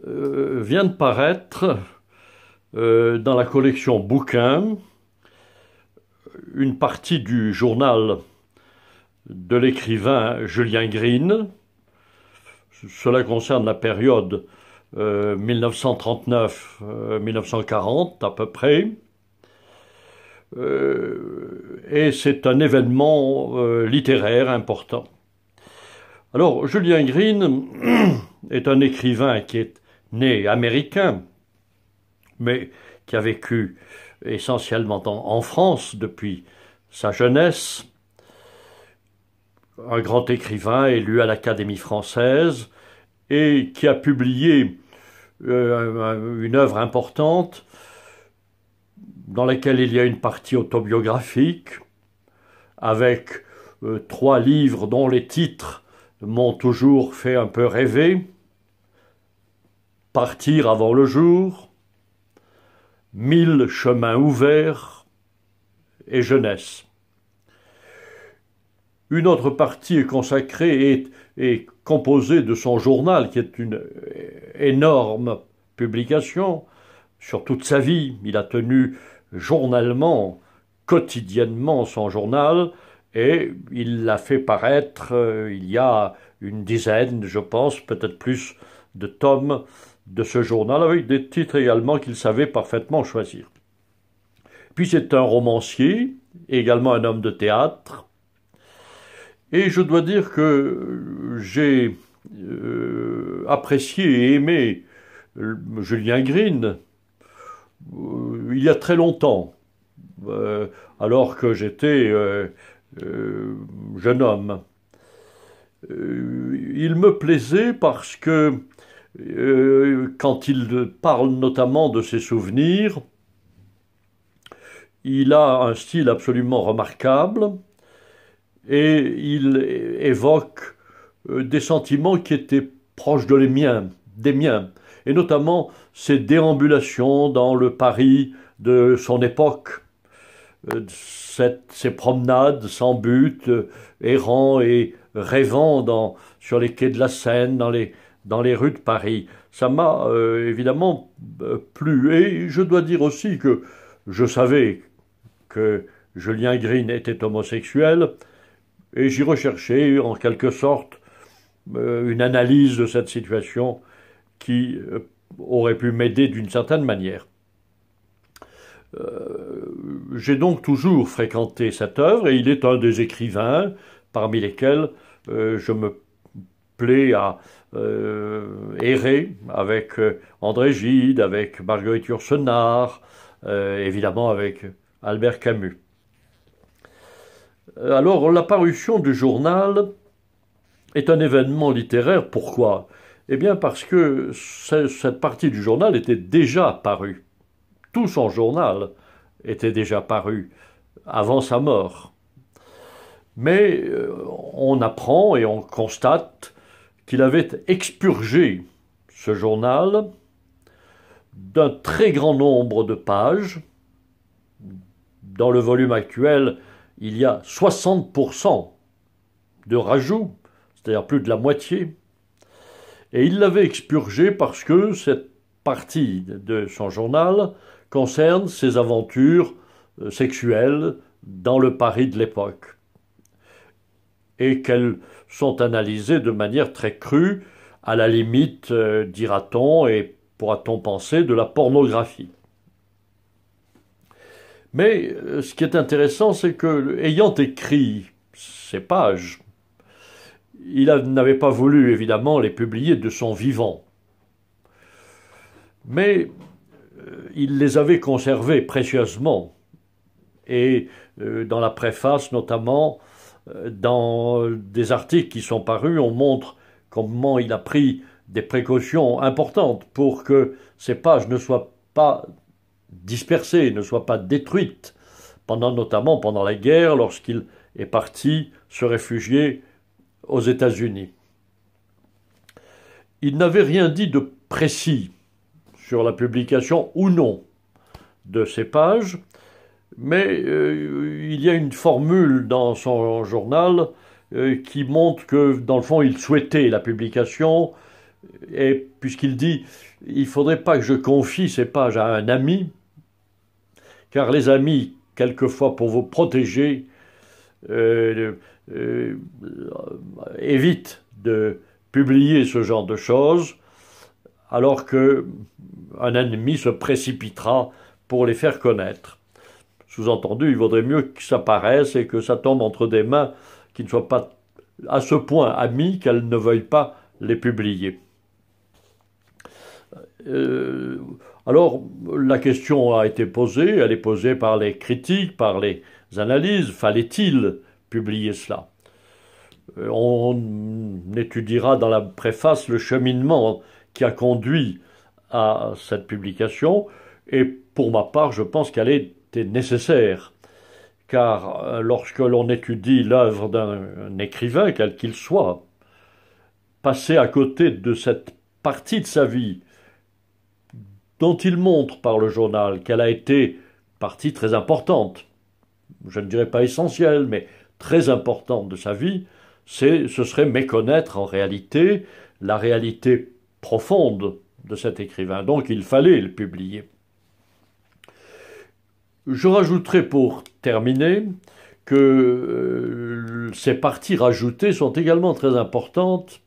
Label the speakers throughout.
Speaker 1: vient de paraître dans la collection Bouquins une partie du journal de l'écrivain Julien Green. Cela concerne la période 1939-1940 à peu près. Et c'est un événement littéraire important. Alors, Julien Green est un écrivain qui est né américain, mais qui a vécu essentiellement en France depuis sa jeunesse. Un grand écrivain élu à l'Académie française et qui a publié une œuvre importante dans laquelle il y a une partie autobiographique avec 3 livres dont les titres m'ont toujours fait un peu rêver. Partir avant le jour, 1000 chemins ouverts et jeunesse. Une autre partie est consacrée et composée de son journal, qui est une énorme publication sur toute sa vie. Il a tenu journalement, quotidiennement son journal, et il l'a fait paraître il y a une dizaine, je pense, peut-être plus, de tomes de ce journal, avec des titres également qu'il savait parfaitement choisir. Puis c'est un romancier, également un homme de théâtre, et je dois dire que j'ai apprécié et aimé Julien Green il y a très longtemps, alors que j'étais jeune homme. Il me plaisait parce que quand il parle notamment de ses souvenirs, il a un style absolument remarquable et il évoque des sentiments qui étaient proches des miens, et notamment ses déambulations dans le Paris de son époque, ces promenades sans but, errant et rêvant sur les quais de la Seine, dans les rues de Paris. Ça m'a évidemment plu. Et je dois dire aussi que je savais que Julien Green était homosexuel, et j'y recherchais en quelque sorte une analyse de cette situation qui aurait pu m'aider d'une certaine manière. J'ai donc toujours fréquenté cette œuvre, et il est un des écrivains parmi lesquels je me plais à errer avec André Gide, avec Marguerite Yourcenar, évidemment avec Albert Camus. Alors, la parution du journal est un événement littéraire. Pourquoi? Eh bien parce que cette partie du journal était déjà parue. Tout son journal était déjà paru avant sa mort. Mais on apprend et on constate qu'il avait expurgé ce journal d'un très grand nombre de pages. Dans le volume actuel, il y a 60% de rajout, c'est-à-dire plus de la moitié. Et il l'avait expurgé parce que cette partie de son journal concerne ses aventures sexuelles dans le Paris de l'époque, et qu'elles sont analysées de manière très crue, à la limite, dira-t-on, et pourra-t-on penser, de la pornographie. Mais ce qui est intéressant, c'est que, ayant écrit ces pages, il n'avait pas voulu, évidemment, les publier de son vivant. Mais il les avait conservées précieusement. Et dans la préface, notamment, dans des articles qui sont parus, on montre comment il a pris des précautions importantes pour que ces pages ne soient pas dispersées, ne soient pas détruites, notamment pendant la guerre, lorsqu'il est parti se réfugier aux États-Unis. Il n'avait rien dit de précis sur la publication ou non de ces pages, mais il y a une formule dans son journal qui montre que, dans le fond, il souhaitait la publication Et puisqu'il dit, il ne faudrait pas que je confie ces pages à un ami, car les amis, quelquefois pour vous protéger, euh, euh, évitent de publier ce genre de choses, alors qu'un ennemi se précipitera pour les faire connaître. Sous-entendu, il vaudrait mieux que ça paraisse et que ça tombe entre des mains qui ne soient pas à ce point amies qu'elles ne veuillent pas les publier. Alors, la question a été posée, elle est posée par les critiques, par les analyses. Fallait-il publier cela? On étudiera dans la préface le cheminement qui a conduit à cette publication, et pour ma part, je pense qu'elle était nécessaire, car lorsque l'on étudie l'œuvre d'un écrivain, quel qu'il soit, passer à côté de cette partie de sa vie dont il montre par le journal qu'elle a été partie très importante, je ne dirais pas essentielle, mais très importante de sa vie, ce serait méconnaître en réalité la réalité profonde de cet écrivain. Donc il fallait le publier. Je rajouterai pour terminer que ces parties rajoutées sont également très importantes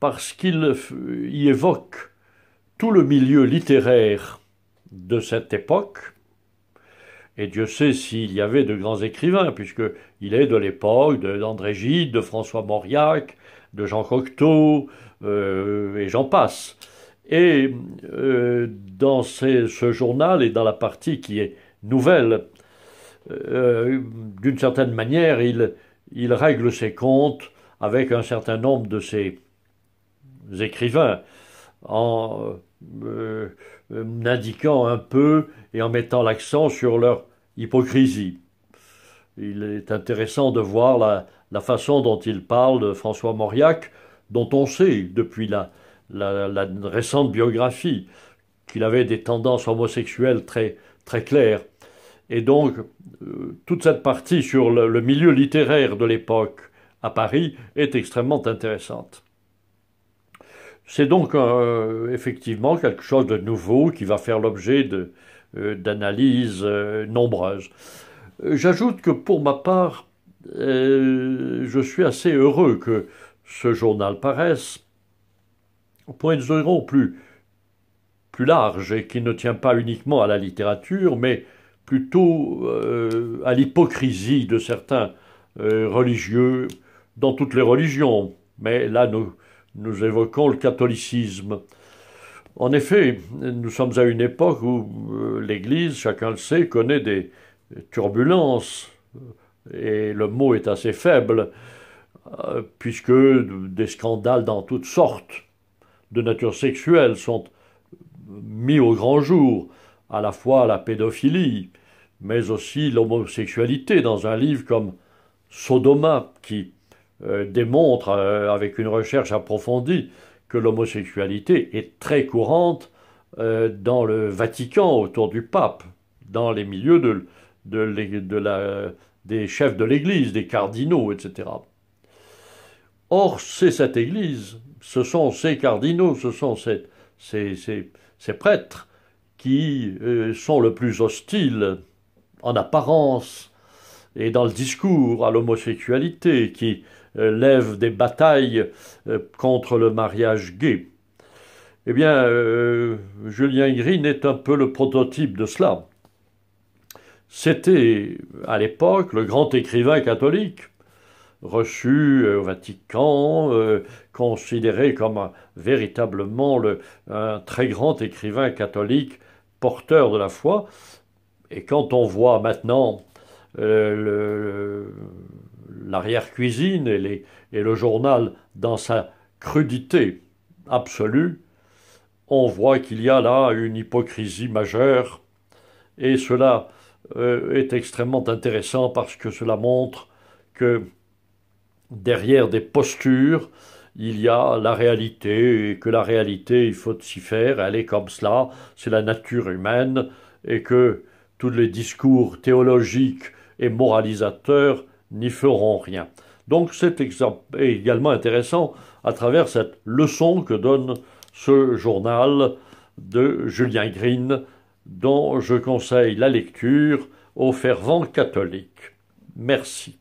Speaker 1: parce qu'il y évoque tout le milieu littéraire de cette époque, et Dieu sait s'il y avait de grands écrivains, puisqu'il est de l'époque d'André Gide, de François Mauriac, de Jean Cocteau, et j'en passe. Et dans ce journal, et dans la partie qui est nouvelle, d'une certaine manière, il règle ses comptes avec un certain nombre de ses écrivains, en indiquant un peu et en mettant l'accent sur leur hypocrisie. Il est intéressant de voir la façon dont il parle de François Mauriac, dont on sait depuis la récente biographie qu'il avait des tendances homosexuelles très, très claires. Et donc, toute cette partie sur le milieu littéraire de l'époque à Paris est extrêmement intéressante. C'est donc effectivement quelque chose de nouveau qui va faire l'objet d'analyses nombreuses. J'ajoute que pour ma part, je suis assez heureux que ce journal paraisse pour une raison plus large et qui ne tient pas uniquement à la littérature, mais plutôt à l'hypocrisie de certains religieux dans toutes les religions. Mais là, nous évoquons le catholicisme. En effet, nous sommes à une époque où l'Église, chacun le sait, connaît des turbulences, et le mot est assez faible, puisque des scandales dans toutes sortes de nature sexuelle sont mis au grand jour, à la fois la pédophilie, mais aussi l'homosexualité, dans un livre comme Sodoma, qui démontre avec une recherche approfondie que l'homosexualité est très courante dans le Vatican, autour du pape, dans les milieux des chefs de l'Église, des cardinaux, etc. Or, c'est cette Église, ce sont ces cardinaux, ce sont ces prêtres qui sont le plus hostiles en apparence et dans le discours à l'homosexualité, qui lèvent des batailles contre le mariage gay. Eh bien, Julien Green est un peu le prototype de cela. C'était, à l'époque, le grand écrivain catholique, reçu au Vatican, considéré comme véritablement un très grand écrivain catholique, porteur de la foi. Et quand on voit maintenant l'arrière-cuisine et le journal dans sa crudité absolue, on voit qu'il y a là une hypocrisie majeure, et cela est extrêmement intéressant parce que cela montre que derrière des postures, il y a la réalité, et que la réalité, il faut s'y faire, elle est comme cela, c'est la nature humaine, et que tous les discours théologiques et moralisateurs n'y feront rien. Donc c'est également intéressant à travers cette leçon que donne ce journal de Julien Green, dont je conseille la lecture aux fervents catholiques. Merci.